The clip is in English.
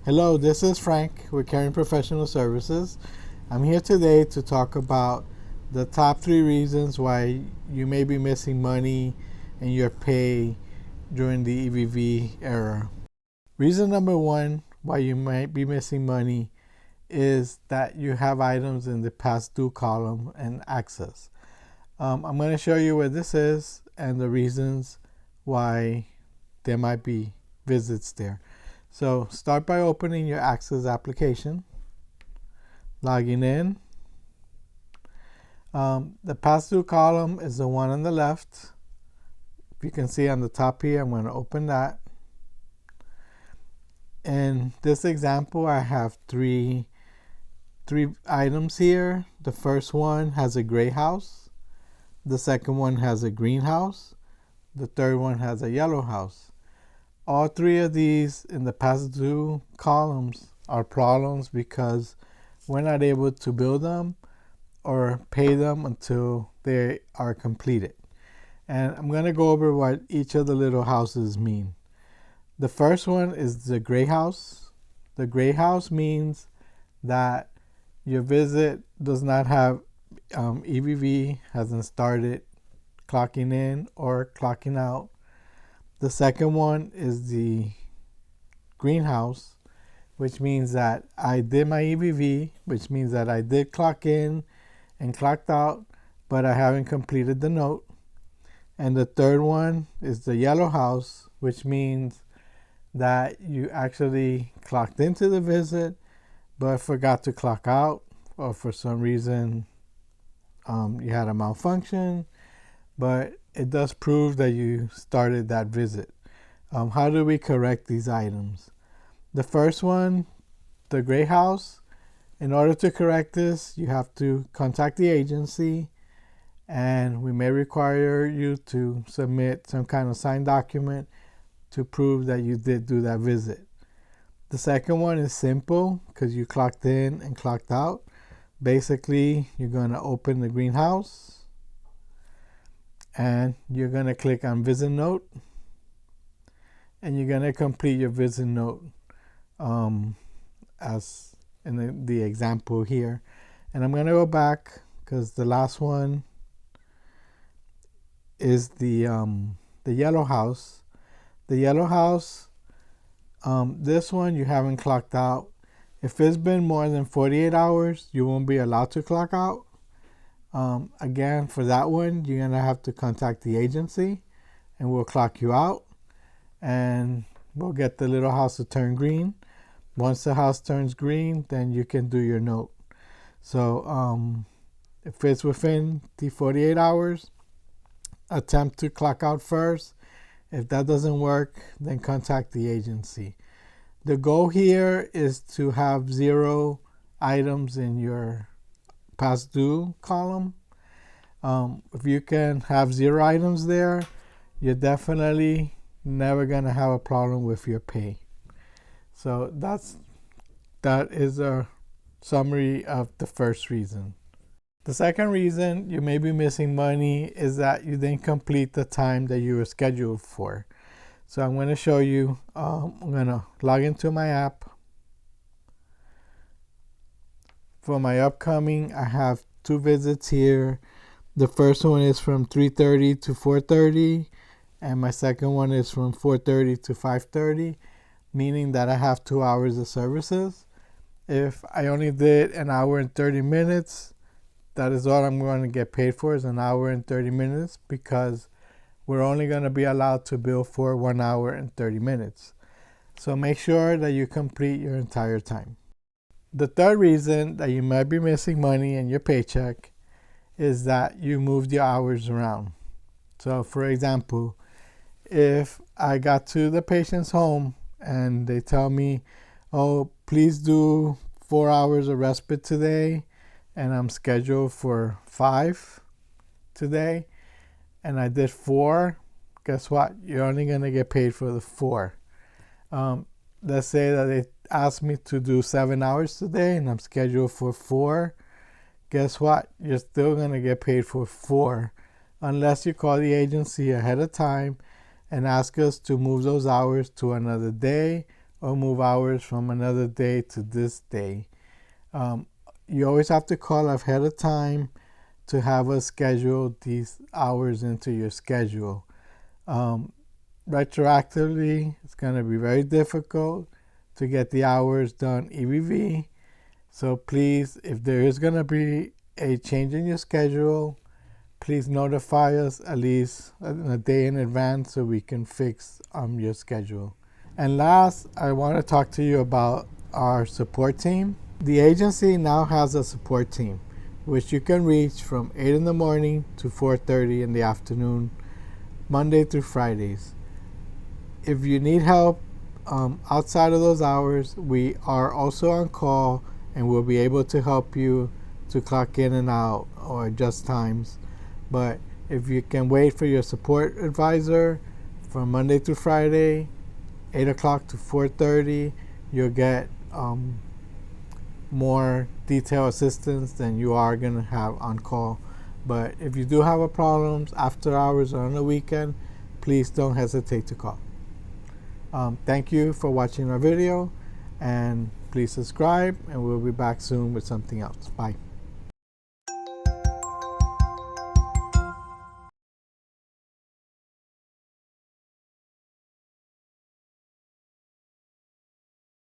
Hello, this is Frank with Caring Professional Services. I'm here today to talk about the top 3 reasons why you may be missing money in your pay during the EVV era. Reason number 1 why you might be missing money is that you have items in the past due column in Axxess. I'm going to show you what this is and the reasons why there might be visits there. So start by opening your Axxess application, logging in. The past due column is the one on the left. If you can see on the top here, I'm going to open that. In this example, I have three items here. The first one has a gray house. The second one has a green house. The third one has a yellow house. All 3 of these in the past due columns are problems because we're not able to bill them or pay them until they are completed. And I'm going to go over what each of the little houses mean. The first one is the gray house. The gray house means that your visit does not have EVV, hasn't started clocking in or clocking out. The second one is the greenhouse, which means that I did my EVV, which means that I did clock in and clocked out, but I haven't completed the note. And the third one is the yellow house, which means that you actually clocked into the visit, but forgot to clock out, or for some reason you had a malfunction, but it does prove that you started that visit. How do we correct these items? The first one, the gray house, in order to correct this, you have to contact the agency, and we may require you to submit some kind of signed document to prove that you did do that visit. The second one is simple because you clocked in and clocked out. Basically, you're going to open the greenhouse and you're going to click on visit note, and you're going to complete your visit note as in the example here. And I'm going to go back because the last one is the yellow house. The yellow house, this one you haven't clocked out. If it's been more than 48 hours, you won't be allowed to clock out. Again, for that one, you're going to have to contact the agency and we'll clock you out and we'll get the little house to turn green. Once the house turns green, then you can do your note. So if it's within the 48 hours, attempt to clock out first. If that doesn't work, then contact the agency. The goal here is to have 0 items in your past due column. If you can have 0 items there, you're definitely never gonna have a problem with your pay. So that is a summary of the first reason. The second reason you may be missing money is that you didn't complete the time that you were scheduled for. So I'm going to show you. I'm going to log into my app. For my upcoming, I have 2 visits here. The first one is from 3:30 to 4:30, and my second one is from 4:30 to 5:30, meaning that I have 2 hours of services. If I only did an hour and 30 minutes, that is all I'm going to get paid for, is an hour and 30 minutes, because we're only going to be allowed to bill for 1 hour and 30 minutes. So make sure that you complete your entire time. The third reason that you might be missing money in your paycheck is that you moved your hours around. So for example, if I got to the patient's home and they tell me, oh, please do 4 hours of respite today, and I'm scheduled for 5 today, and I did 4, guess what? You're only going to get paid for the 4. Let's say that they asked me to do 7 hours today and I'm scheduled for 4. Guess what? You're still going to get paid for 4 unless you call the agency ahead of time and ask us to move those hours to another day or move hours from another day to this day. You always have to call ahead of time to have us schedule these hours into your schedule. Retroactively, it's going to be very difficult to get the hours done EVV. So please, if there is going to be a change in your schedule, please notify us at least a day in advance so we can fix your schedule. And last, I want to talk to you about our support team. The agency now has a support team, which you can reach from 8 in the morning to 4:30 in the afternoon, Monday through Fridays. If you need help outside of those hours, we are also on call and we'll be able to help you to clock in and out or adjust times. But if you can wait for your support advisor from Monday through Friday, 8 o'clock to 4:30, you'll get more detailed assistance than you are going to have on call. But if you do have a problem after hours or on the weekend, please don't hesitate to call. Thank you for watching our video, and please subscribe, and we'll be back soon with something else. Bye.